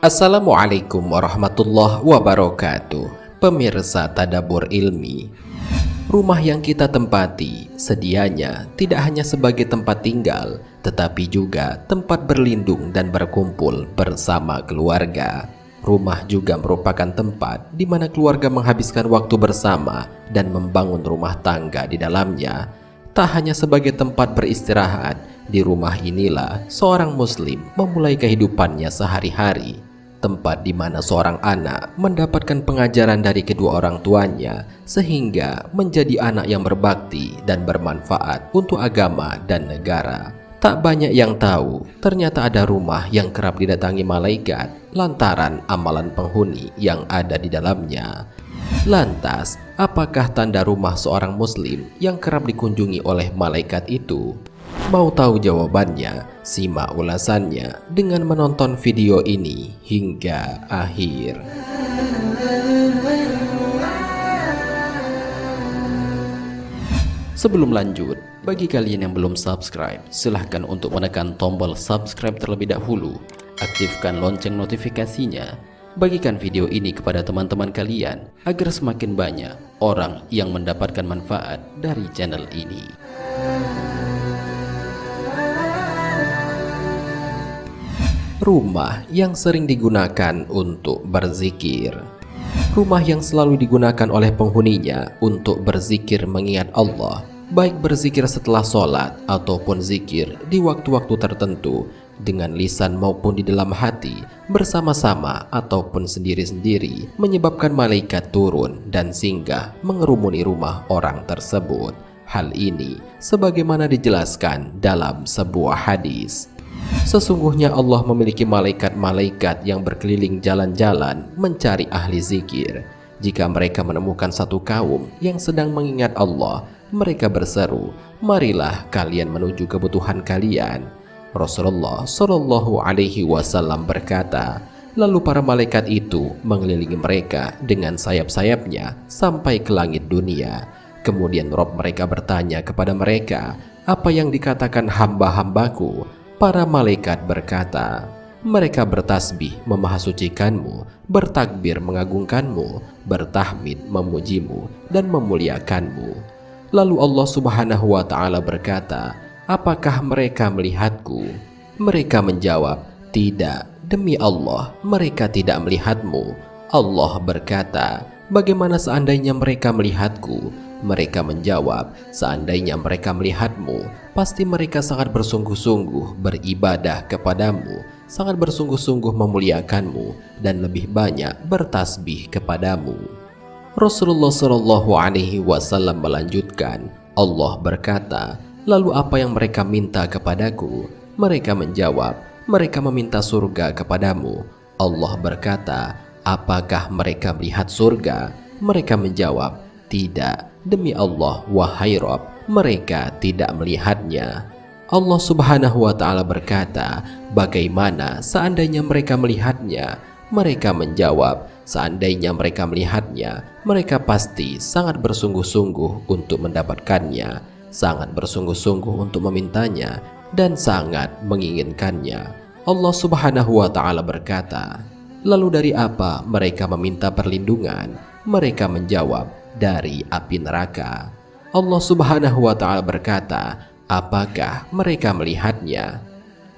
Assalamualaikum warahmatullahi wabarakatuh. Pemirsa Tadabbur Ilmi, rumah yang kita tempati sedianya tidak hanya sebagai tempat tinggal, tetapi juga tempat berlindung dan berkumpul bersama keluarga. Rumah juga merupakan tempat di mana keluarga menghabiskan waktu bersama dan membangun rumah tangga di dalamnya. Tak hanya sebagai tempat beristirahat, di rumah inilah seorang muslim memulai kehidupannya sehari-hari. Tempat di mana seorang anak mendapatkan pengajaran dari kedua orang tuanya sehingga menjadi anak yang berbakti dan bermanfaat untuk agama dan negara. Tak banyak yang tahu, ternyata ada rumah yang kerap didatangi malaikat lantaran amalan penghuni yang ada di dalamnya. Lantas, apakah tanda rumah seorang muslim yang kerap dikunjungi oleh malaikat itu? Mau tahu jawabannya? Simak ulasannya dengan menonton video ini hingga akhir. Sebelum lanjut, bagi kalian yang belum subscribe, silahkan untuk menekan tombol subscribe terlebih dahulu. Aktifkan lonceng notifikasinya. Bagikan video ini kepada teman-teman kalian agar semakin banyak orang yang mendapatkan manfaat dari channel ini. Rumah yang sering digunakan untuk berzikir. Rumah yang selalu digunakan oleh penghuninya untuk berzikir mengingat Allah, baik berzikir setelah sholat ataupun zikir di waktu-waktu tertentu dengan lisan maupun di dalam hati, bersama-sama ataupun sendiri-sendiri, menyebabkan malaikat turun dan singgah mengerumuni rumah orang tersebut. Hal ini sebagaimana dijelaskan dalam sebuah hadis. Sesungguhnya Allah memiliki malaikat-malaikat yang berkeliling jalan-jalan mencari ahli zikir. Jika mereka menemukan satu kaum yang sedang mengingat Allah, mereka berseru, "Marilah kalian menuju kebutuhan kalian." Rasulullah Shallallahu Alaihi Wasallam berkata, lalu para malaikat itu mengelilingi mereka dengan sayap-sayapnya sampai ke langit dunia. Kemudian Rob mereka bertanya kepada mereka, "Apa yang dikatakan hamba-hambaku?" Para malaikat berkata, "Mereka bertasbih memahasucikanmu, bertakbir mengagungkanmu, bertahmid memujimu, dan memuliakanmu." Lalu Allah Subhanahu wa Ta'ala berkata, "Apakah mereka melihatku?" Mereka menjawab, "Tidak, demi Allah, mereka tidak melihatmu." Allah berkata, "Bagaimana seandainya mereka melihatku?" Mereka menjawab, "Seandainya mereka melihatmu, pasti mereka sangat bersungguh-sungguh beribadah kepadamu, sangat bersungguh-sungguh memuliakanmu, dan lebih banyak bertasbih kepadamu." Rasulullah Shallallahu Alaihi Wasallam melanjutkan, Allah berkata, "Lalu apa yang mereka minta kepadaku?" Mereka menjawab, "Mereka meminta surga kepadamu." Allah berkata, "Apakah mereka melihat surga?" Mereka menjawab, "Tidak, demi Allah, wahai Rabb, mereka tidak melihatnya." Allah Subhanahu wa Ta'ala berkata, "Bagaimana seandainya mereka melihatnya?" Mereka menjawab, "Seandainya mereka melihatnya, mereka pasti sangat bersungguh-sungguh untuk mendapatkannya, sangat bersungguh-sungguh untuk memintanya, dan sangat menginginkannya." Allah Subhanahu wa Ta'ala berkata, "Lalu dari apa mereka meminta perlindungan?" Mereka menjawab, "Dari api neraka." Allah Subhanahu wa Ta'ala berkata, "Apakah mereka melihatnya?"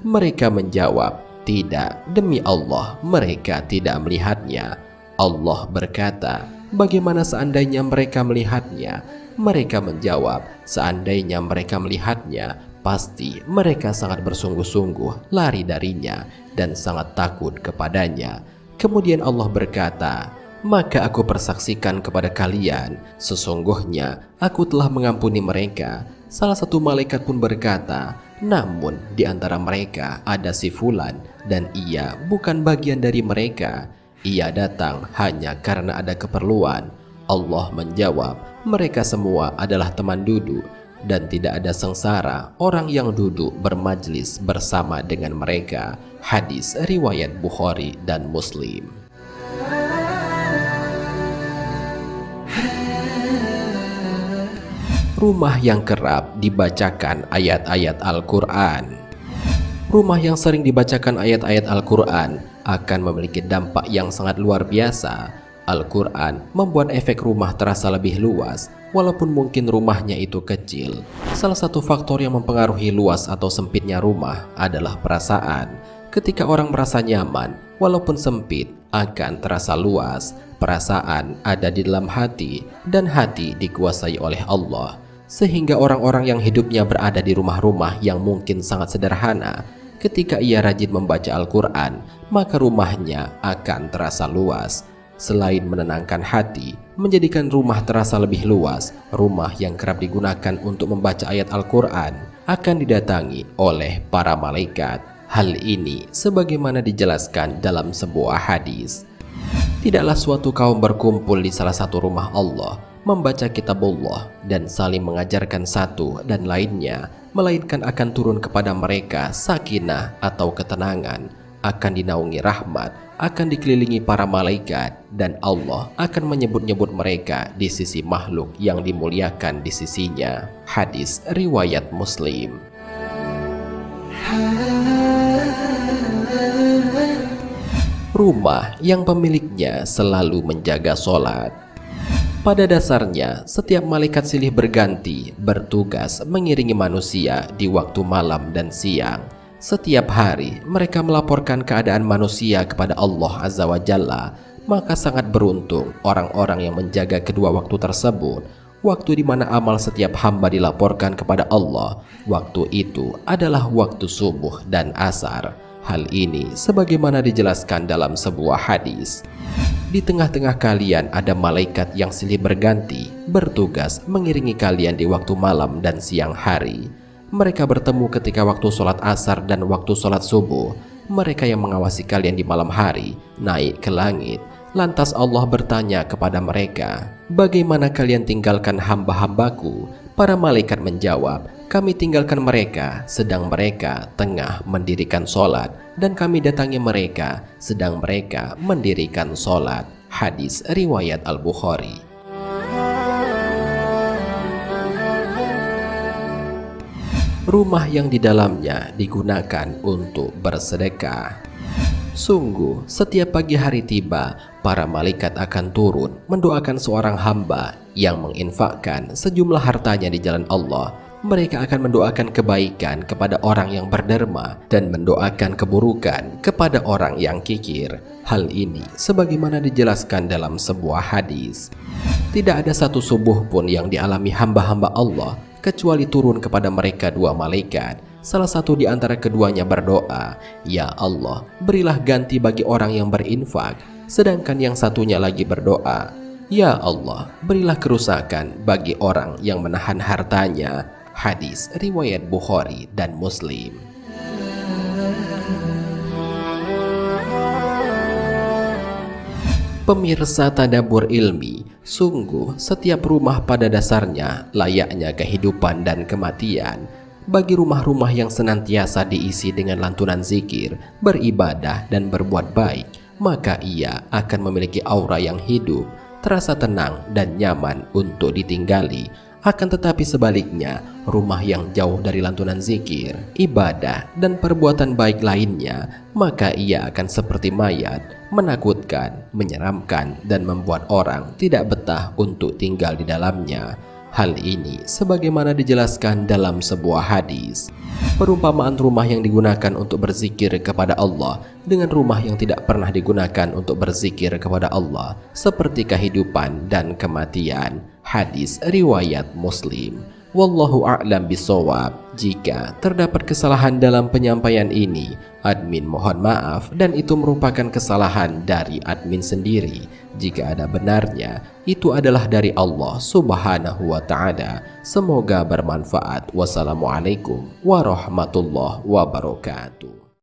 Mereka menjawab, "Tidak, demi Allah, mereka tidak melihatnya." Allah berkata, "Bagaimana seandainya mereka melihatnya?" Mereka menjawab, "Seandainya mereka melihatnya, pasti mereka sangat bersungguh-sungguh lari darinya dan sangat takut kepadanya." Kemudian Allah berkata, "Maka aku persaksikan kepada kalian, sesungguhnya aku telah mengampuni mereka." Salah satu malaikat pun berkata, "Namun di antara mereka ada si Fulan, dan ia bukan bagian dari mereka. Ia datang hanya karena ada keperluan." Allah menjawab, "Mereka semua adalah teman duduk, dan tidak ada sengsara orang yang duduk bermajlis bersama dengan mereka." Hadis riwayat Bukhari dan Muslim. Rumah yang kerap dibacakan ayat-ayat Al-Quran. Rumah yang sering dibacakan ayat-ayat Al-Quran akan memiliki dampak yang sangat luar biasa. Al-Quran membuat efek rumah terasa lebih luas, walaupun mungkin rumahnya itu kecil. Salah satu faktor yang mempengaruhi luas atau sempitnya rumah adalah perasaan. Ketika orang merasa nyaman, walaupun sempit, akan terasa luas. Perasaan ada di dalam hati, dan hati dikuasai oleh Allah. Sehingga orang-orang yang hidupnya berada di rumah-rumah yang mungkin sangat sederhana, ketika ia rajin membaca Al-Quran, maka rumahnya akan terasa luas. Selain menenangkan hati, menjadikan rumah terasa lebih luas, rumah yang kerap digunakan untuk membaca ayat Al-Quran akan didatangi oleh para malaikat. Hal ini sebagaimana dijelaskan dalam sebuah hadis. Tidaklah suatu kaum berkumpul di salah satu rumah Allah, membaca kitabullah dan saling mengajarkan satu dan lainnya, melainkan akan turun kepada mereka sakinah atau ketenangan, akan dinaungi rahmat, akan dikelilingi para malaikat, dan Allah akan menyebut-nyebut mereka di sisi makhluk yang dimuliakan di sisinya. Hadis riwayat Muslim. Rumah yang pemiliknya selalu menjaga sholat. Pada dasarnya, setiap malaikat silih berganti bertugas mengiringi manusia di waktu malam dan siang. Setiap hari mereka melaporkan keadaan manusia kepada Allah Azza wa Jalla. Maka sangat beruntung orang-orang yang menjaga kedua waktu tersebut. Waktu di mana amal setiap hamba dilaporkan kepada Allah, waktu itu adalah waktu subuh dan asar. Hal ini sebagaimana dijelaskan dalam sebuah hadis. Di tengah-tengah kalian ada malaikat yang silih berganti, bertugas mengiringi kalian di waktu malam dan siang hari. Mereka bertemu ketika waktu sholat asar dan waktu sholat subuh. Mereka yang mengawasi kalian di malam hari naik ke langit. Lantas Allah bertanya kepada mereka, "Bagaimana kalian tinggalkan hamba-hambaku?" Para malaikat menjawab, "Kami tinggalkan mereka sedang mereka tengah mendirikan sholat, dan kami datangi mereka sedang mereka mendirikan sholat." Hadis riwayat Al-Bukhari. Rumah yang di dalamnya digunakan untuk bersedekah. Sungguh, setiap pagi hari tiba, para malaikat akan turun mendoakan seorang hamba yang menginfakkan sejumlah hartanya di jalan Allah. Mereka akan mendoakan kebaikan kepada orang yang berderma dan mendoakan keburukan kepada orang yang kikir. Hal ini sebagaimana dijelaskan dalam sebuah hadis. Tidak ada satu subuh pun yang dialami hamba-hamba Allah kecuali turun kepada mereka dua malaikat. Salah satu di antara keduanya berdoa, "Ya Allah, berilah ganti bagi orang yang berinfak." Sedangkan yang satunya lagi berdoa, "Ya Allah, berilah kerusakan bagi orang yang menahan hartanya." Hadis riwayat Bukhari dan Muslim. Pemirsa Tadabbur Ilmi, sungguh setiap rumah pada dasarnya layaknya kehidupan dan kematian. Bagi rumah-rumah yang senantiasa diisi dengan lantunan zikir, beribadah dan berbuat baik, maka ia akan memiliki aura yang hidup, terasa tenang dan nyaman untuk ditinggali. Akan tetapi sebaliknya, rumah yang jauh dari lantunan zikir, ibadah dan perbuatan baik lainnya, maka ia akan seperti mayat, menakutkan, menyeramkan dan membuat orang tidak betah untuk tinggal di dalamnya. Hal ini sebagaimana dijelaskan dalam sebuah hadis. Perumpamaan rumah yang digunakan untuk berzikir kepada Allah dengan rumah yang tidak pernah digunakan untuk berzikir kepada Allah seperti kehidupan dan kematian. Hadis riwayat Muslim. Wallahu a'lam bishawab. Jika terdapat kesalahan dalam penyampaian ini, admin mohon maaf dan itu merupakan kesalahan dari admin sendiri. Jika ada benarnya, itu adalah dari Allah Subhanahu wa ta'ala. Semoga bermanfaat. Wassalamualaikum warahmatullahi wabarakatuh.